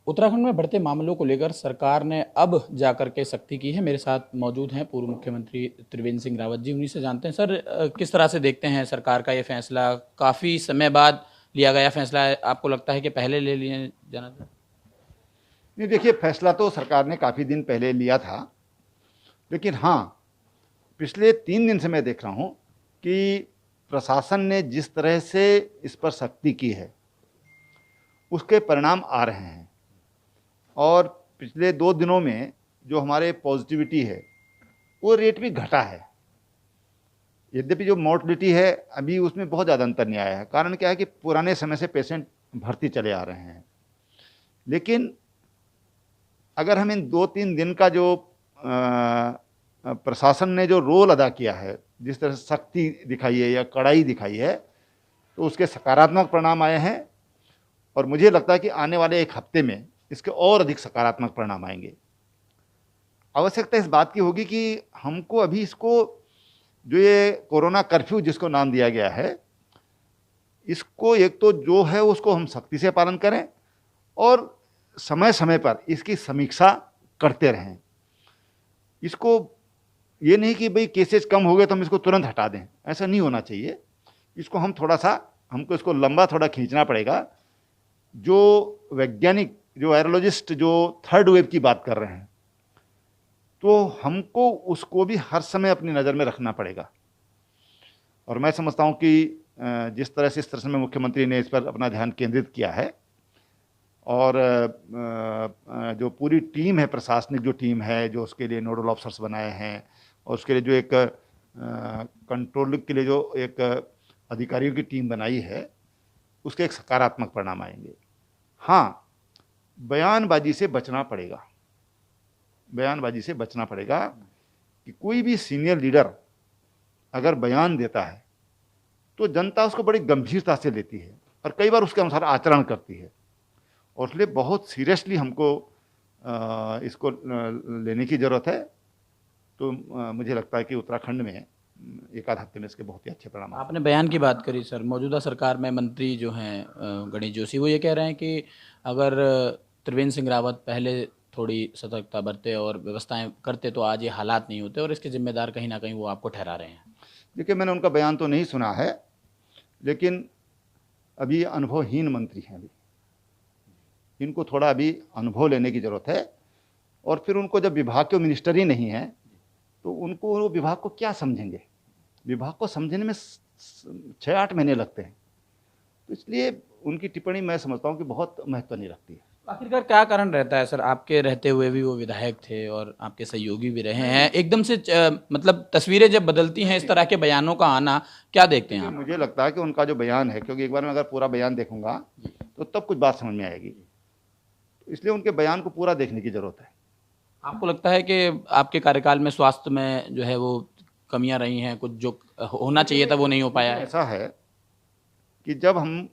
उत्तराखंड में बढ़ते मामलों को लेकर सरकार ने अब जाकर के सख्ती की है। मेरे साथ मौजूद हैं पूर्व मुख्यमंत्री त्रिवेंद्र सिंह रावत जी, उन्हीं से जानते हैं। सर, किस तरह से देखते हैं सरकार का ये फैसला? काफ़ी समय बाद लिया गया फैसला है, आपको लगता है कि पहले ले लिए जाना था? नहीं, देखिए, फैसला तो सरकार ने काफ़ी दिन पहले लिया था, लेकिन हाँ, पिछले 3 दिन से मैं देख रहा हूँ कि प्रशासन ने जिस तरह से इस पर सख्ती की है उसके परिणाम आ रहे हैं। और पिछले 2 दिनों में जो हमारे पॉजिटिविटी है वो रेट भी घटा है। यद्यपि जो मोर्टलिटी है अभी उसमें बहुत ज़्यादा अंतर नहीं आया है। कारण क्या है कि पुराने समय से पेशेंट भर्ती चले आ रहे हैं। लेकिन अगर हम इन 2-3 दिन का जो प्रशासन ने जो रोल अदा किया है, जिस तरह से सख्ती दिखाई है या कड़ाई दिखाई है, तो उसके सकारात्मक परिणाम आए हैं। और मुझे लगता है कि आने वाले एक हफ्ते में इसके और अधिक सकारात्मक परिणाम आएंगे। आवश्यकता इस बात की होगी कि हमको अभी इसको, जो ये कोरोना कर्फ्यू जिसको नाम दिया गया है, इसको एक तो जो है उसको हम सख्ती से पालन करें और समय समय पर इसकी समीक्षा करते रहें। इसको ये नहीं कि भाई केसेस कम हो गए तो हम इसको तुरंत हटा दें, ऐसा नहीं होना चाहिए। इसको हम थोड़ा सा, हमको इसको लंबा थोड़ा खींचना पड़ेगा। जो वैज्ञानिक, जो वायरोलॉजिस्ट जो थर्ड वेव की बात कर रहे हैं, तो हमको उसको भी हर समय अपनी नज़र में रखना पड़ेगा। और मैं समझता हूँ कि जिस तरह से इस तरह से मुख्यमंत्री ने इस पर अपना ध्यान केंद्रित किया है और जो पूरी टीम है, प्रशासनिक जो टीम है, जो उसके लिए नोडल ऑफिसर्स बनाए हैं और उसके लिए जो एक कंट्रोल के लिए जो एक अधिकारियों की टीम बनाई है, उसके एक सकारात्मक परिणाम आएंगे। हाँ, बयानबाजी से बचना पड़ेगा। बयानबाजी से बचना पड़ेगा कि कोई भी सीनियर लीडर अगर बयान देता है तो जनता उसको बड़ी गंभीरता से लेती है और कई बार उसके अनुसार आचरण करती है। और इसलिए बहुत सीरियसली हमको इसको लेने की ज़रूरत है। तो मुझे लगता है कि उत्तराखंड में एक आध हफ्ते में इसके बहुत ही अच्छे परिणाम आ आपने सकते बयान की बात करी सर, मौजूदा सरकार में मंत्री जो हैं गणेश जोशी, वो ये कह रहे हैं कि अगर त्रिवेंद्र सिंह रावत पहले थोड़ी सतर्कता बरते और व्यवस्थाएं करते तो आज ये हालात नहीं होते, और इसके जिम्मेदार कहीं ना कहीं वो आपको ठहरा रहे हैं। हैं। देखिए, मैंने उनका बयान तो नहीं सुना है, लेकिन अभी अनुभवहीन मंत्री हैं। अभी इनको थोड़ा अभी अनुभव लेने की ज़रूरत है। और फिर उनको, जब विभाग के मिनिस्टर ही नहीं है तो उनको वो विभाग को क्या समझेंगे? विभाग को समझने में 6-8 महीने लगते हैं। तो इसलिए उनकी टिप्पणी मैं समझता हूँ कि बहुत महत्व नहीं रखती है। आखिरकार क्या कारण रहता है सर? आपके रहते हुए भी वो विधायक थे और आपके सहयोगी भी रहे हैं, एकदम से मतलब तस्वीरें जब बदलती हैं इस तरह के बयानों का आना, क्या देखते हैं देखिए, आप? मुझे लगता है कि उनका जो बयान है, क्योंकि एक बार मैं अगर पूरा बयान देखूंगा तो तब कुछ बात समझ में आएगी, तो इसलिए उनके बयान को पूरा देखने की ज़रूरत है। आपको लगता है कि आपके कार्यकाल में स्वास्थ्य में जो है वो कमियां रही हैं, कुछ जो होना चाहिए था वो नहीं हो पाया है? ऐसा है कि जब हम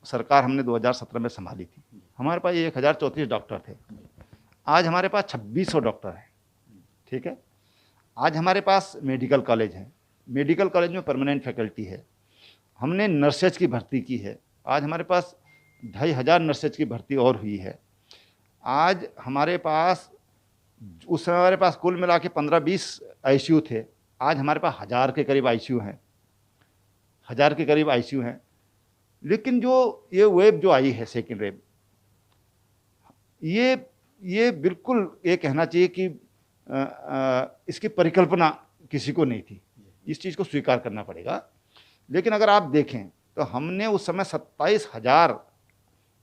सरकार हमने 2017 में संभाली थी, हमारे पास 1034 डॉक्टर थे। आज हमारे पास 2600 डॉक्टर हैं। ठीक है, आज हमारे पास मेडिकल कॉलेज है, मेडिकल कॉलेज में परमानेंट फैकल्टी है। हमने नर्सेज की भर्ती की है, आज हमारे पास 2500 नर्सेज की भर्ती और हुई है। आज हमारे पास, उस समय हमारे पास कुल मिला के 15-20 आईसीयू थे, आज हमारे पास 1000 के करीब आईसीयू हैं। 1000 के करीब आईसीयू हैं। लेकिन जो ये वेब जो आई है, सेकेंड वेब, ये बिल्कुल ये कहना चाहिए कि इसकी परिकल्पना किसी को नहीं थी। इस चीज़ को स्वीकार करना पड़ेगा। लेकिन अगर आप देखें तो हमने उस समय 27,000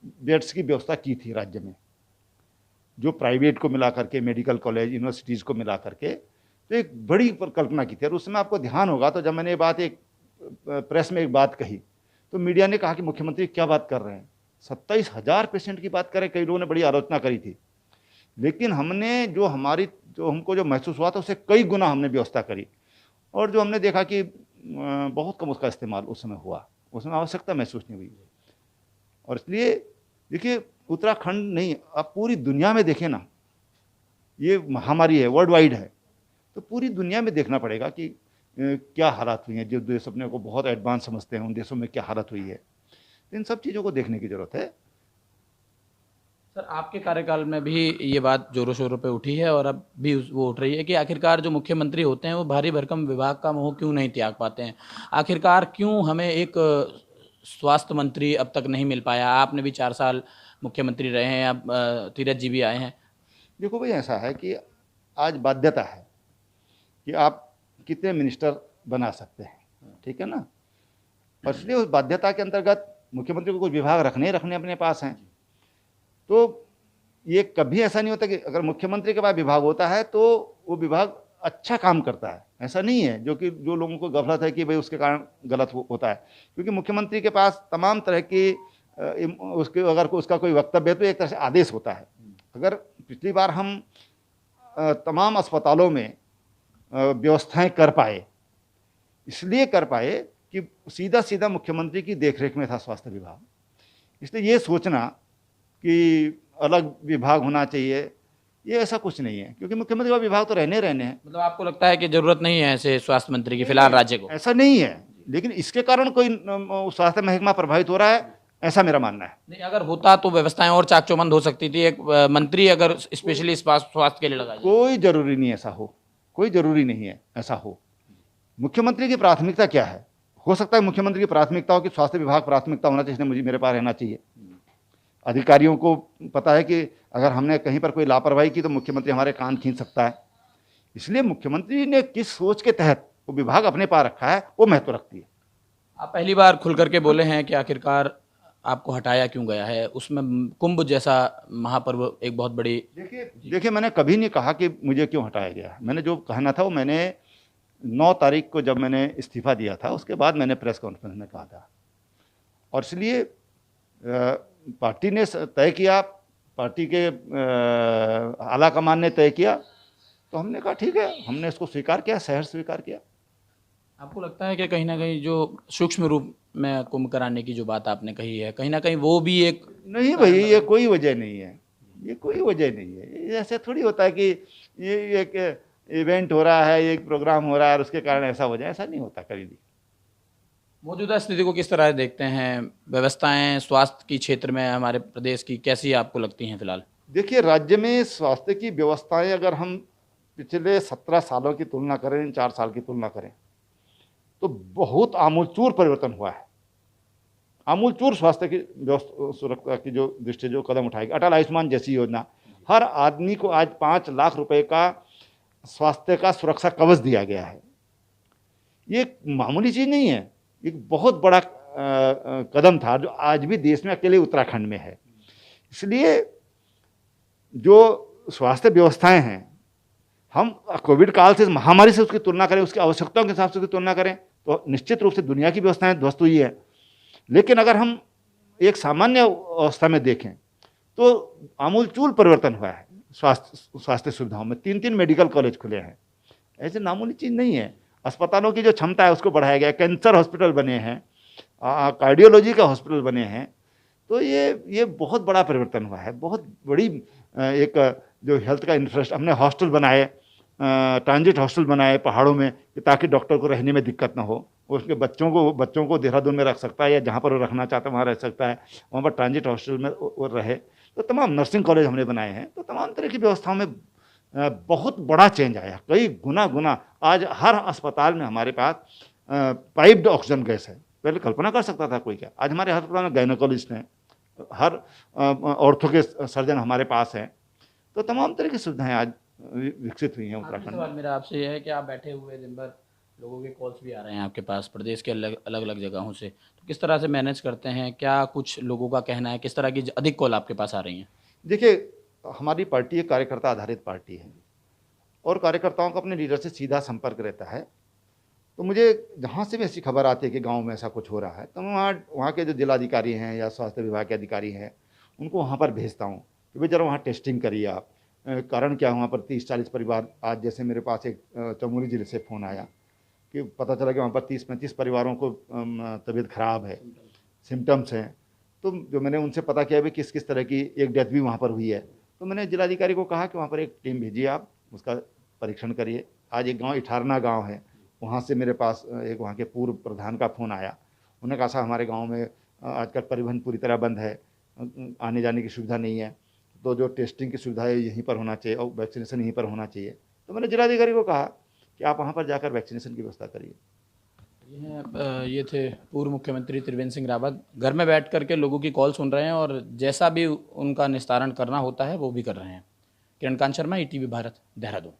बेड्स की व्यवस्था की थी राज्य में, जो प्राइवेट को मिला करके, मेडिकल कॉलेज, यूनिवर्सिटीज़ को मिला करके, तो एक बड़ी परिकल्पना की थी। और उस समय आपको ध्यान होगा तो जब मैंने ये बात एक प्रेस में एक बात कही तो मीडिया ने कहा कि मुख्यमंत्री क्या बात कर रहे हैं, 27,000 पेशेंट की बात करें। कई लोगों ने बड़ी आलोचना करी थी। लेकिन हमने जो हमको जो महसूस हुआ था उससे कई गुना हमने व्यवस्था करी। और जो हमने देखा कि बहुत कम उसका इस्तेमाल उस समय हुआ, उसमें आवश्यकता महसूस नहीं हुई। और इसलिए देखिए, उत्तराखंड नहीं, आप पूरी दुनिया में देखें ना, ये महामारी है, वर्ल्ड वाइड है, तो पूरी दुनिया में देखना पड़ेगा कि क्या हालात हुई हैं। जो देश अपने को बहुत एडवांस समझते हैं, उन देशों में क्या हालत हुई है। इन सब चीज़ों को देखने की ज़रूरत है। सर आपके कार्यकाल में भी ये बात जोरों शोरों पे उठी है और अब भी वो उठ रही है कि आखिरकार जो मुख्यमंत्री होते हैं वो भारी भरकम विभाग का मोह क्यों नहीं त्याग पाते हैं। आखिरकार क्यों हमें एक स्वास्थ्य मंत्री अब तक नहीं मिल पाया। आपने भी 4 साल मुख्यमंत्री रहे हैं, अब तीरथ जी भी आए हैं। देखो भाई, ऐसा है कि आज बाध्यता है कि आप कितने मिनिस्टर बना सकते हैं, ठीक है ना। और इसलिए उस बाध्यता के अंतर्गत मुख्यमंत्री को कुछ विभाग रखने ही रखने अपने पास हैं। तो ये कभी ऐसा नहीं होता कि अगर मुख्यमंत्री के पास विभाग होता है तो वो विभाग अच्छा काम करता है, ऐसा नहीं है। जो लोगों को गफलत है कि भाई उसके कारण गलत होता है, क्योंकि मुख्यमंत्री के पास तमाम तरह की उसके अगर उसका कोई वक्तव्य है तो एक तरह से आदेश होता है। अगर पिछली बार हम तमाम अस्पतालों में व्यवस्थाएं कर पाए, इसलिए कर पाए कि सीधा सीधा मुख्यमंत्री की देखरेख में था स्वास्थ्य विभाग। इसलिए ये सोचना कि अलग विभाग होना चाहिए, ये ऐसा कुछ नहीं है, क्योंकि मुख्यमंत्री का विभाग तो रहने हैं। मतलब आपको लगता है कि जरूरत नहीं है ऐसे स्वास्थ्य मंत्री की फिलहाल राज्य को? ऐसा नहीं है, लेकिन इसके कारण कोई स्वास्थ्य महकमा प्रभावित हो रहा है, ऐसा मेरा मानना है। नहीं, अगर होता तो व्यवस्थाएं और चाक चौबंद हो सकती थी। एक मंत्री अगर स्पेशली स्वास्थ्य के लिए लगा जाए। कोई जरूरी नहीं ऐसा हो, कोई जरूरी नहीं है ऐसा हो। मुख्यमंत्री की प्राथमिकता क्या है? हो सकता है मुख्यमंत्री की प्राथमिकता हो कि स्वास्थ्य विभाग प्राथमिकता होना चाहिए, इसलिए मुझे मेरे पास रहना चाहिए। अधिकारियों को पता है कि अगर हमने कहीं पर कोई लापरवाही की तो मुख्यमंत्री हमारे कान खींच सकता है, इसलिए मुख्यमंत्री ने किस सोच के तहत वो विभाग अपने पास रखा है वो महत्व रखती है। आप पहली बार खुल करके बोले हैं कि आखिरकार आपको हटाया क्यों गया है। उसमें कुंभ जैसा महापर्व एक बहुत बड़ी। देखिए मैंने कभी नहीं कहा कि मुझे क्यों हटाया गया। मैंने जो कहना था वो मैंने 9 तारीख को जब मैंने इस्तीफा दिया था उसके बाद मैंने प्रेस कॉन्फ्रेंस में कहा था। और इसलिए पार्टी ने तय किया, पार्टी के आला कमान ने तय किया, तो हमने कहा ठीक है, हमने इसको स्वीकार किया, सहर्ष स्वीकार किया। आपको लगता है कि कहीं ना कहीं जो सूक्ष्म रूप में कुंभ कराने की जो बात आपने कही है, कहीं ना कहीं वो भी एक? नहीं भाई, ये कोई वजह नहीं है, ये कोई वजह नहीं है। ऐसे थोड़ी होता है कि ये एक इवेंट हो रहा है, एक प्रोग्राम हो रहा है और उसके कारण ऐसा हो जाए, ऐसा नहीं होता कभी भी। मौजूदा स्थिति को किस तरह देखते हैं? व्यवस्थाएं स्वास्थ्य की क्षेत्र में हमारे प्रदेश की कैसी आपको लगती हैं फिलहाल? देखिए, राज्य में स्वास्थ्य की व्यवस्थाएं अगर हम पिछले 17 सालों की तुलना करें, इन 4 साल की तुलना करें, तो बहुत आमूलचूर परिवर्तन हुआ है। आमूलचूर स्वास्थ्य की सुरक्षा की जो दृष्टि जो कदम उठाएगी, अटल आयुष्मान जैसी योजना, हर आदमी को आज 5 लाख रुपए का स्वास्थ्य का सुरक्षा कवच दिया गया है। ये मामूली चीज नहीं है, एक बहुत बड़ा कदम था जो आज भी देश में अकेले उत्तराखंड में है। इसलिए जो स्वास्थ्य व्यवस्थाएं हैं, हम कोविड काल से, महामारी से उसकी तुलना करें, उसकी आवश्यकताओं के हिसाब से उसकी तुलना करें तो निश्चित रूप से दुनिया की व्यवस्थाएं ध्वस्त हुई है। लेकिन अगर हम एक सामान्य अवस्था में देखें तो आमूलचूल परिवर्तन हुआ है स्वास्थ्य सुविधाओं में। 3 मेडिकल कॉलेज खुले हैं, ऐसे मामूली चीज़ नहीं है। अस्पतालों की जो क्षमता है उसको बढ़ाया गया, कैंसर हॉस्पिटल बने हैं, कार्डियोलॉजी का हॉस्पिटल बने हैं। तो ये बहुत बड़ा परिवर्तन हुआ है, बहुत बड़ी एक जो हेल्थ का इंफ्रास्ट्रक्चर, हमने हॉस्टल बनाए, ट्रांजिट हॉस्टल बनाए पहाड़ों में, ताकि डॉक्टर को रहने में दिक्कत ना हो। उसके बच्चों को देहरादून में रख सकता है या जहाँ पर वो रखना चाहता है वहाँ रह सकता है, वहाँ पर ट्रांजिट हॉस्टल में वो रहे। तो तमाम नर्सिंग कॉलेज हमने बनाए हैं। तो तमाम तरह की व्यवस्थाओं में बहुत बड़ा चेंज आया, कई गुना। आज हर अस्पताल में हमारे पास पाइप्ड ऑक्सीजन गैस है। पहले कल्पना कर सकता था कोई क्या? आज हमारे अस्पताल में गायनोकोलॉजिस्ट हैं, हर ऑर्थो के सर्जन हमारे पास हैं। तो तमाम तरह की सुविधाएं आज विकसित हुई हैं उत्तराखंड में। मेरा आपसे यह है कि आप बैठे हुए दिन भर, लोगों के कॉल्स भी आ रहे हैं आपके पास प्रदेश के अलग अलग जगहों से, तो किस तरह से मैनेज करते हैं? क्या कुछ लोगों का कहना है, किस तरह की अधिक कॉल आपके पास आ रही हैं? देखिए, हमारी पार्टी एक कार्यकर्ता आधारित पार्टी है और कार्यकर्ताओं का अपने लीडर से सीधा संपर्क रहता है। तो मुझे जहाँ से भी ऐसी खबर आती है कि गांव में ऐसा कुछ हो रहा है, तो मैं वहाँ के जो जिलाधिकारी हैं या स्वास्थ्य विभाग के अधिकारी हैं उनको वहाँ पर भेजता हूँ कि भाई जरा वहाँ टेस्टिंग करिए आप। कारण क्या, वहाँ पर 30-40 परिवार, आज जैसे मेरे पास एक चमोली जिले से फ़ोन आया कि पता चला कि वहाँ पर 30-35 परिवारों को तबीयत खराब है, सिम्टम्स हैं। तो जो मैंने उनसे पता किया भी किस तरह की, एक डेथ भी वहाँ पर हुई है, तो मैंने जिलाधिकारी को कहा कि वहाँ पर एक टीम भेजिए, आप उसका परीक्षण करिए। आज एक गांव इठारना गांव है, वहाँ से मेरे पास एक वहाँ के पूर्व प्रधान का फ़ोन आया। उन्होंने कहा साहब हमारे गांव में आजकल परिवहन पूरी तरह बंद है, आने जाने की सुविधा नहीं है, तो जो टेस्टिंग की सुविधा है यहीं पर होना चाहिए और वैक्सीनेशन यहीं पर होना चाहिए। तो मैंने जिलाधिकारी को कहा कि आप वहाँ पर जाकर वैक्सीनेशन की व्यवस्था करिए। ये थे पूर्व मुख्यमंत्री त्रिवेंद्र सिंह रावत, घर में बैठ करके लोगों की कॉल सुन रहे हैं और जैसा भी उनका निस्तारण करना होता है वो भी कर रहे हैं। किरण कांत शर्मा, ईटीवी भारत, देहरादून।